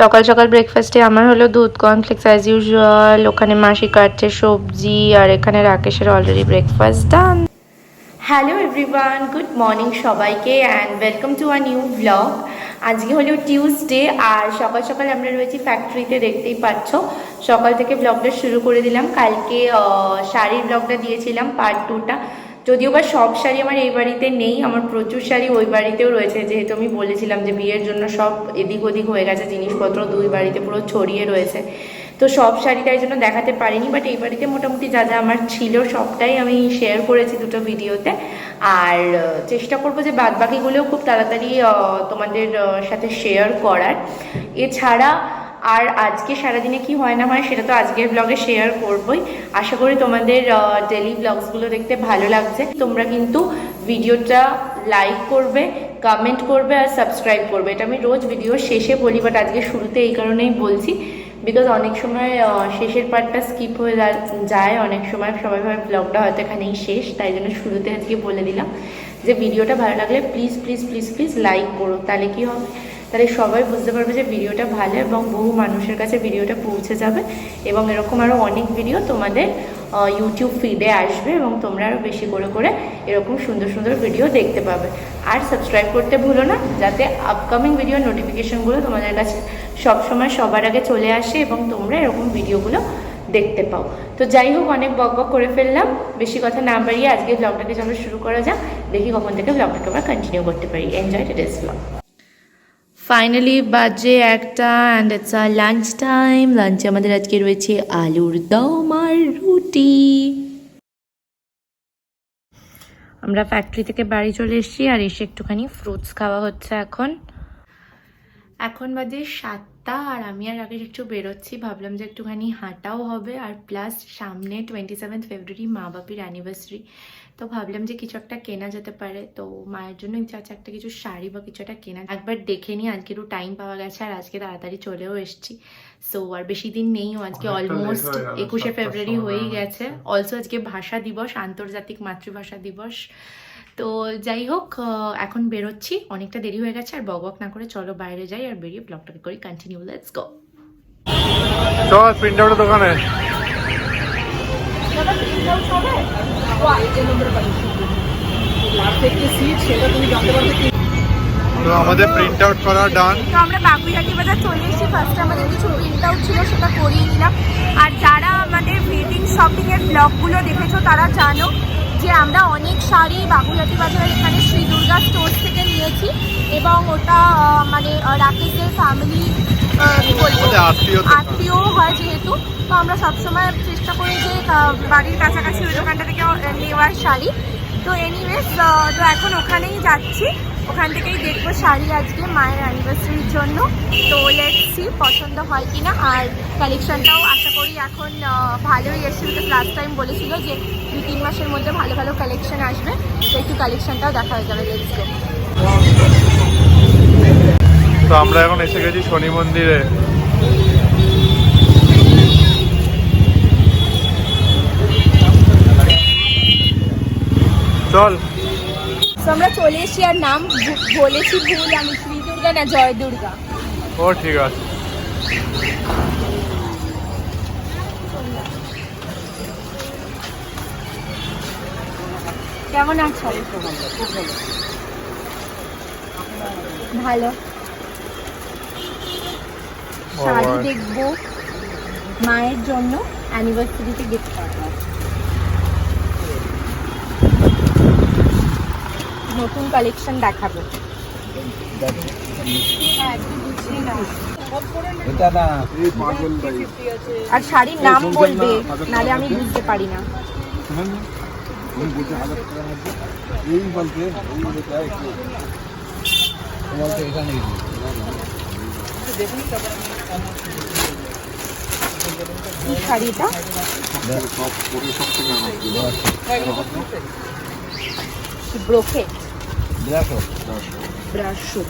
সকাল সকাল ব্রেকফাস্টে আমার হলো দুধ কর্নফ্লেক্স অ্যাজ ইউজুয়াল, ওখানে মাসি কাটছে সবজি, আর এখানে রাকেশের অলরেডি ব্রেকফাস্ট ডান। হ্যালো এভরিওয়ান, গুড মর্নিং সবাইকে and welcome to a new blog. আজকে হলো টিউসডে আর সকাল সকাল আমরা রয়েছি ফ্যাক্টরিতে, দেখতেই পাচ্ছ। সকাল থেকে ব্লগটা শুরু করে দিলাম। কালকে শাড়ির ব্লগটা দিয়েছিলাম পার্ট 2টা, যদিও বা সব শাড়ি আমার এই বাড়িতে নেই, আমার প্রচুর শাড়ি ওই বাড়িতেও রয়েছে, যেহেতু আমি বলেছিলাম যে বিয়ের জন্য সব এদিক ওদিক হয়ে গেছে, জিনিসপত্র দুই বাড়িতে পুরো ছড়িয়ে রয়েছে, তো সব শাড়িটার জন্য দেখাতে পারিনি। বাট এই বাড়িতে মোটামুটি যা যা আমার ছিল সবটাই আমি শেয়ার করেছি দুটো ভিডিওতে, আর চেষ্টা করবো যে বাদ বাকিগুলোও খুব তাড়াতাড়ি তোমাদের সাথে শেয়ার করার। এছাড়া আর আজকে সারাদিনে কি হয় না হয় সেটা তো আজকের ব্লগে শেয়ার করবই। আশা করি তোমাদের ডেলি ব্লগসগুলো দেখতে ভালো লাগছে। তোমরা কিন্তু ভিডিওটা লাইক করবে, কমেন্ট করবে আর সাবস্ক্রাইব করবে। এটা আমি রোজ ভিডিও শেষে বলি, বাট আজকে শুরুতে এই কারণেই বলছি, বিকজ অনেক সময় শেষের পার্টটা স্কিপ হয়ে যায়, অনেক সময় সবাই ভাবে ব্লগটা হয়তো এখানেই শেষ, তাই জন্য শুরুতে আজকে বলে দিলাম যে ভিডিওটা ভালো লাগলে please please please please like করো। তাহলে কি হবে, তাহলে সবাই বুঝতে পারবে যে ভিডিওটা ভালো এবং বহু মানুষের কাছে ভিডিওটা পৌঁছে যাবে, এবং এরকম আরও অনেক ভিডিও তোমাদের ইউটিউব ফিডে আসবে এবং তোমরা আরও বেশি করে করে এরকম সুন্দর সুন্দর ভিডিও দেখতে পাবে। আর সাবস্ক্রাইব করতে ভুলো না, যাতে আপকামিং ভিডিওর নোটিফিকেশনগুলো তোমাদের কাছে সবসময় সবার আগে চলে আসে এবং তোমরা এরকম ভিডিওগুলো দেখতে পাও। তো যাই হোক, অনেক বক বক করে ফেললাম, বেশি কথা না বাড়িয়ে আজকে ব্লগটাকে চলো শুরু করা যাক। দেখি কখন থেকে ব্লগটাকে আমরা কন্টিনিউ করতে পারি। Enjoy today's blog. ফাইনালি বাজে 1টা and it's a lunch time. লাঞ্চে আমাদের আজকে রয়েছে আলুর দম আর রুটি। আমরা ফ্যাক্টরি থেকে বাড়ি চলে এসেছি আর এসে একটুখানি ফ্রুটস খাওয়া হচ্ছে। এখন বাজে 7টা আর আমি আর রাকেশ একটু বেরোচ্ছি, ভাবলাম যে একটুখানি হাঁটাও হবে, আর প্লাস সামনে 27 ফেব্রুয়ারি মা বাপির অ্যানিভার্সারি, তো ভাবলাম যে কিছু একটা কেনা যেতে পারে। তো মায়ের জন্য চাচা একটা কিছু শাড়ি বা কিছু একটা কেনা, একবার দেখে নিই। আজকে একটু টাইম পাওয়া গেছে আর আজকে তাড়াতাড়ি চলেও এসেছি, সো আর বেশি দিন নেই, আজকে অলমোস্ট 21শে ফেব্রুয়ারি হয়েই গেছে। অলসো আজকে ভাষা দিবস, আন্তর্জাতিক মাতৃভাষা দিবস। তো যাই হোক, এখন বেরোচ্ছি, অনেকটা দেরি হয়ে গেছে, আর বক না করে চলো বাইরে যাই আর বেরিয়ে ব্লগটাকে করি কন্টিনিউ। Let's go. চল প্রিন্ট আউটের দোকানে। তো আমাদের প্রিন্ট আউট করা ডান। তো আমরা বাগুইহাটি বাজার চলে এসেছি। ফার্স্টে আমাদের কিছু প্রিন্ট আউট ছিল, সেটা করিয়ে নিলাম। আর যারা আমাদের ওয়েডিং শপিংয়ের ব্লগগুলো দেখেছো তারা জানো যে আমরা অনেক শাড়ি বাগুইহাটি বাজারের এখানে শ্রী দুর্গা স্টোর থেকে নিয়েছি, এবং ওটা মানে রাকেশের ফ্যামিলি আত্মীয় হয় যেহেতু, তো আমরা সবসময় চেষ্টা করি যে বাড়ির কাছাকাছি ওই দোকানটা থেকে নেওয়ার শাড়ি। তো এনিওয়েজ, তো এখন ওখানেই যাচ্ছি, ওখান থেকেই দেখবো শাড়ি আজকে মায়ের অ্যানিভার্সারির জন্য। তো লেটস সি পছন্দ হয় কিনা, আর কালেকশনটাও আশা করি এখন ভালোই এসছে, বিকজ লাস্ট টাইম বলেছিল যে 2-3 মাসের মধ্যে ভালো ভালো কালেকশন আসবে, তো একটু কালেকশনটাও দেখা হয়ে যাবে। Let's go. তো আমরা এখন এসে গেছি শনি মন্দিরে। চল। আমরা চলে এসেছি, আর নাম বলেছি ভুল, আমি শ্রী দুর্গা না জয় দুর্গা। ও ঠিক আছে। কেমন আছো? ভালো। শাড়ি দেখবো মায়ের জন্য, অ্যানিভার্সারিতে গিফট করবো, নতুন কালেকশন দেখাবো। আর শাড়ির নাম বলবে, নালে আমি বুঝতে পারি না। শাড়িটা ব্রোকেট ব্রাশো,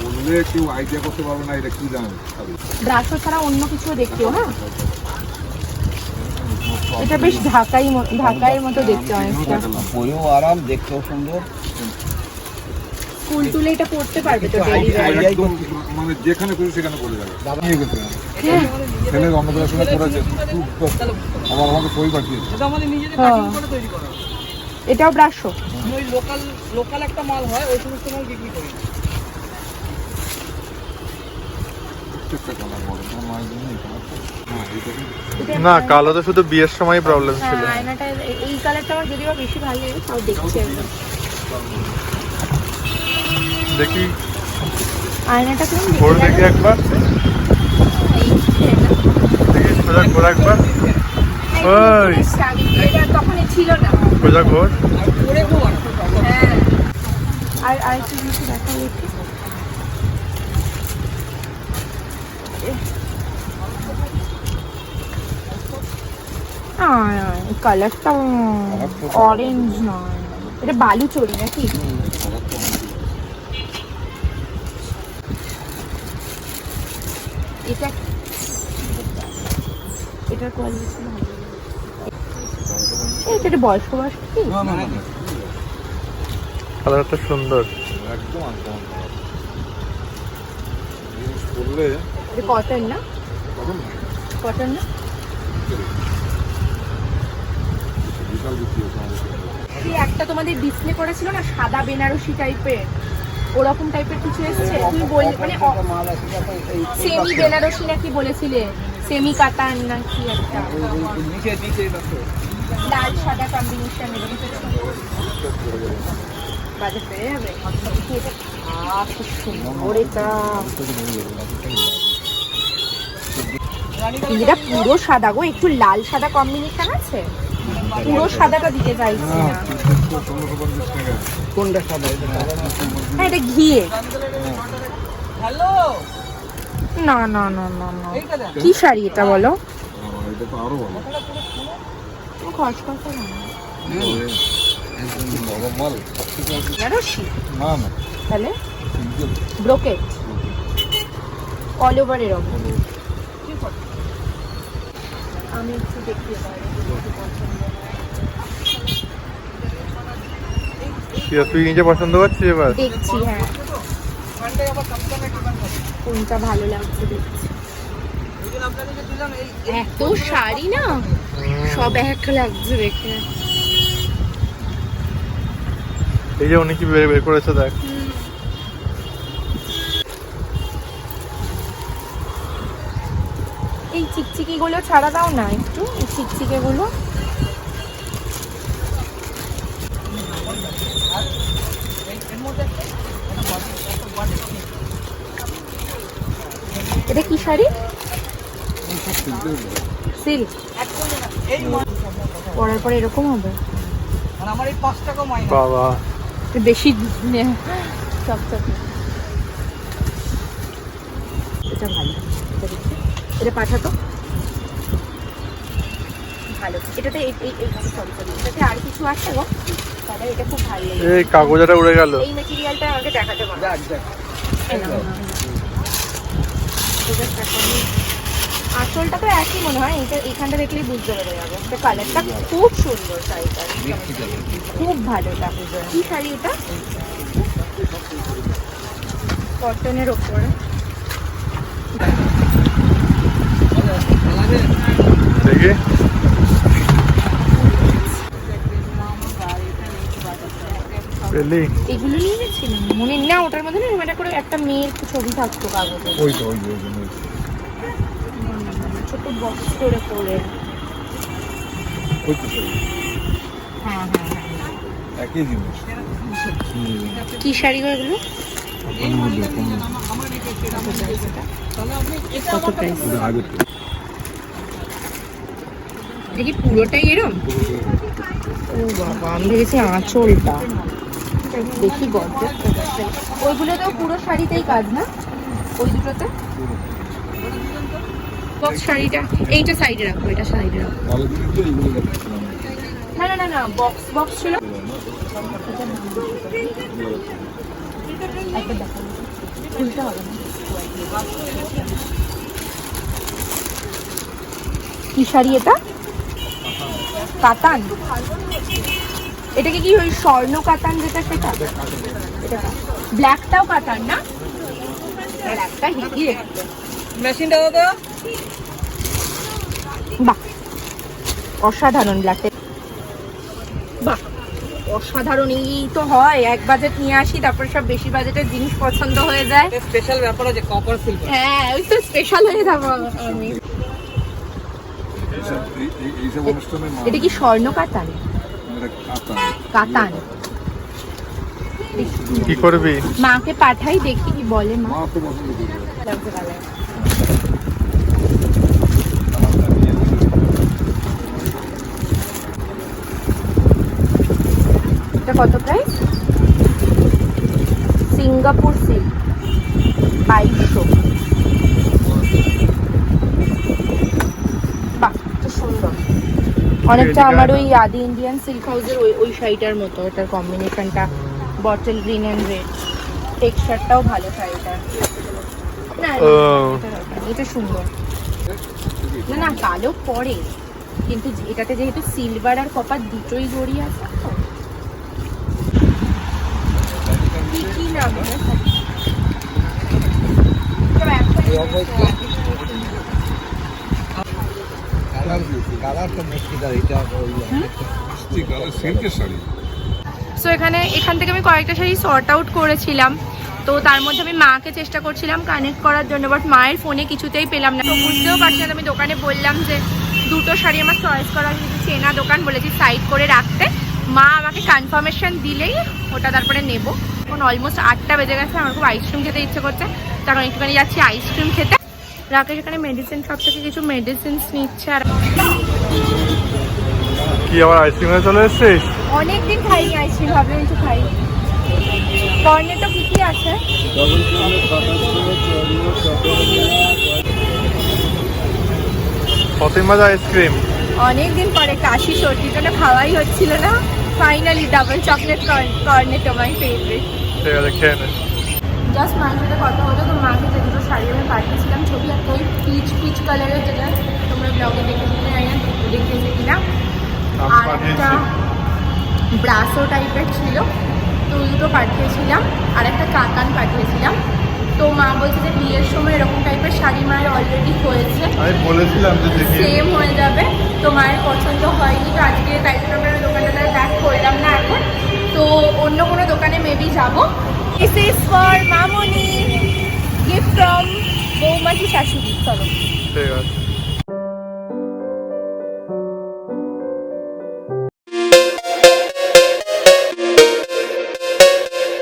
বললে কেউ আইডিয়া করতে পারবে না এটা কি দাম। ব্রাশো ছাড়া অন্য কিছু দেখতেও, হ্যাঁ এটা বেশ ঢাকাইয়ের মতো দেখতে অনেকটা। পরেও আরাম, দেখতেও সুন্দর। ফুল তুলে এটা পড়তে পারবে তো ডেইলি একদম মানে যেখানে খুশি সেখানে পড়ে যাবে দাদা নিয়ে গেছে ছেলের অন্নপ্রাশনে পড়েছে আবার আমাকে সই পাঠিয়েছে এটা আমাদের নিজেদের কাটিং করে তৈরি করা। এটাও 1200 ওই লোকাল একটা মাল হয়, ওই সমস্ত মাল বিক্রি করি। প্রত্যেকটা কালার বড় তোমার মায়ের জন্য এই কালারটা হ্যাঁ এইটা না কালো তো শুধু বিয়ের সময় প্রবলেম ছিল। হ্যাঁ আয়নাটা এই কালারটা আমার যদিও বা বেশি ভালো লাগে, তাও দেখছি একবার। দেখি আয়নাটা কেমন ঘোর দেখি একবার, দেখি সোজা ঘোর একবার, ওই এটা তখন ছিল না। সোজা ঘোর। পরে খুব হ্যাঁ আর একটু জিনিস দেখা যাচ্ছে। কালারটা অরেঞ্জ নয়, এটা বালু চড়ি নাকি? এটা এটার কোয়ালিটি ভালো। এটা বয়স্ক বয়স্ক কি? না না না কালারটা সুন্দর। একদম আনকমন কালার জিনিস পরলে এটা কটন না? তখন কটন না? বিশাল বিক্রি হচ্ছে আমাদের এই একটা তোমাদের ডিসপ্লে করেছিল না সাদা বেনারসি টাইপের, ওরকম টাইপের কিছু এসেছে? তুমি বললে মানে মাল আছে এই সেমি বেনারসি নাকি বলেছিলে, সেমি কাতান নাকি একটা নিচে আছে। লাল সাদা কম্বিনেশন বাজেট পেয়ে যাবে। খুব সুন্দর এটা, এটা পুরো সাদা গো, একটু লাল সাদা কম্বিনেশন আছে, পুরো সাদাটা দিতে চাইছি না। 1650 টাকা কোনটা সাদা? হ্যাঁ এটা ঘিয়ে। হ্যালো, না না না না না, এইটা দেখ। কি শাড়ি এটা বলো? এটা তো আরো ভালো খসখসে না, একদম নরম মাল বেনারসি না না তাহলে সিম্পল ব্রোকেট অল ওভার এরকম। আমি একটু দেখতে পারি তুই নিজে পছন্দ করছিস এবার? দেখছি, হ্যাঁ ওখানটায় আবার সাবধানে দোকান করে। কোনটা ভালো লাগছে দেখছি। ওই দিন আপনাদের যে দিলাম এই এত শাড়ি না, সব এক লাগছে দেখে। এই যে উনি কি বের বের করেছে দেখ। এই চিকচিকি গুলো ছাড়া দাও না একটু, এই চিকচিকে গুলো। এর মধ্যে এটা কি শাড়ি? সিল্ক। এই মাল পরার পরে এরকম হবে? আর আমার এই 5 টাকা মাইনা। বাবা বেশি চকচকে। এটা ভালো, এটা দেখি, এটা পাঠাতো ভালো। এটাতে এটাতে আর কিছু আছে গো, তাহলে এটা খুব ভালো লাগে। এই কাগজটা উড়ে গেল। এই মেটেরিয়ালটা আমাকে দেখাতে পারো? দেখ দেখ। আঁচলটা তো একই মনে হয়, এটা এখানটা দেখলেই বুঝতে পেরে যাবে। এটা কালারটা খুব সুন্দর, শাড়িটা খুব ভালো। এটা কি শাড়ি এটা? কটনের ওপরে। দেখি পেলি? এগুলো নিয়ে গেছিলাম মনে না, ওটার মধ্যে না এটা করে একটা মেয়ের ছবি থাকতো কাগজে, ওই তো ওই জন্য ছোট বক্স করে করে। ওই তো সেই হ্যাঁ হ্যাঁ হ্যাঁ। একই জিনিস কি শাড়ি গো এগুলো? কত প্রাইস? এটা কি পুরোটাই এরম? ও বাবা, আমি দেখেছি আঁচলটা। দেখি গর্জেস। ওইগুলোতেও পুরো শাড়িতেই কাজ না? ওই দুটোতে বক্স শাড়িটা, এইটা সাইডে রাখো, এটা সাইডে রাখো। ভালো জিনিস তো এইগুলো দেখছিলাম না না না না, বক্স বক্স ছিল। একটা দেখো, খুলতে হবে না। কি শাড়ি এটা? কাতান? এটাকে কি ওই স্বর্ণ কাতান যেটা সেটা? এটা ব্ল্যাকটাও কাটার না, ব্ল্যাকটা হেভি দেখতে। মেশিনটা দাদা বাহ, অসাধারণ ব্ল্যাকটা, বাহ অসাধারণ। এই তো হয়, এক বাজেট নিয়ে আসি, তারপর সব বেশি বাজেটের জিনিস পছন্দ হয়ে যায়। স্পেশাল ব্যাপার আছে কপার সিলভার। হ্যাঁ, ওই তো স্পেশাল হয়ে যাবো আমি। এইসব অনুষ্ঠানে এটা কি স্বর্ণ কাতান? কাতান কি করবি? মাকে পাঠাই, দেখি কি বলে মা। মা তো পছন্দ করবে। এটা কত প্রাইস? Singapore silk 2200। বাহ, তো সুন্দর, অনেকটা আমার ওই আদি ইন্ডিয়ান সিল্ক হাউসের ওই শাড়িটার মতো। এটার কম্বিনেশনটা বটল গ্রিন এন্ড রেড, টেক্সচারটাও ভালো শাড়িটার। না এটা সুন্দর, না না কালো পরে, কিন্তু এটাতে যেহেতু সিলভার আর কপার দুটোই জড়িয়ে আছে তো। কি নাম? সো এখান থেকে আমি কয়েকটা শাড়ি সর্ট আউট করেছিলাম, তো তার মধ্যে আমি মাকে চেষ্টা করছিলাম কানেক্ট করার জন্য, বাট মায়ের ফোনে কিছুতেই পেলাম না। তো বুঝতেও পারছি না, আমি দোকানে বললাম যে দুটো শাড়ি আমার চয়েস করা, কিন্তু চেনা দোকান, বলেছি সাইড করে রাখতে। মা আমাকে কনফার্মেশন দিলেই ওটা তারপরে নেব। এখন অলমোস্ট 8টা বেজে গেছে, আমার খুব আইসক্রিম খেতে ইচ্ছে করছে, তখন একটুখানি যাচ্ছি আইসক্রিম খেতে। রাকেশ এখানে মেডিসিন শপ থেকে কিছু মেডিসিনস নিচ্ছে। আর কি আবার আইসক্রিমে চলে এসেছিস? অনেকদিন খাইনি আইসক্রিম, ভাবলাম কিছু খাই। কর্নেটো কি কি আছে? কত মজা আইসক্রিম! অনেকদিন পরে কাশি সর্দির জন্য খাওয়াই হচ্ছিল না, finally double chocolate Cornetto my favourite. ঠিক আছে, খেয়ে নে। জাস্ট মায়ের সাথে কথা হলো, তো মাকে যে দুটো শাড়ি আমি পাঠিয়েছিলাম ছবি, একটা ওই পিচ কালারের, যেটা তোমরা ব্লগে দেখেছিলে, দেখেছিলে কিনা, আর একটা ব্রাসো টাইপের ছিল, তো ওই দুটো পাঠিয়েছিলাম। আর একটা কাতান পাঠিয়েছিলাম। তো মা বলছে যে বিয়ের সময় এরকম টাইপের শাড়ি মায়ের অলরেডি হয়েছে, আমি বলেছিলাম যে দেখি সেম হয়ে যাবে, তো মায়ের পছন্দ হয়নি। তো আজকে তাই জন্য আমরা দোকানটা ব্যাক করলাম না এখন, তো অন্য কোনো দোকানে মেবি যাবো। দিস ইজ ফর মামনি, গিফট ফ্রম বৌমাজি শাশুড়ি। চলো ঠিক আছে।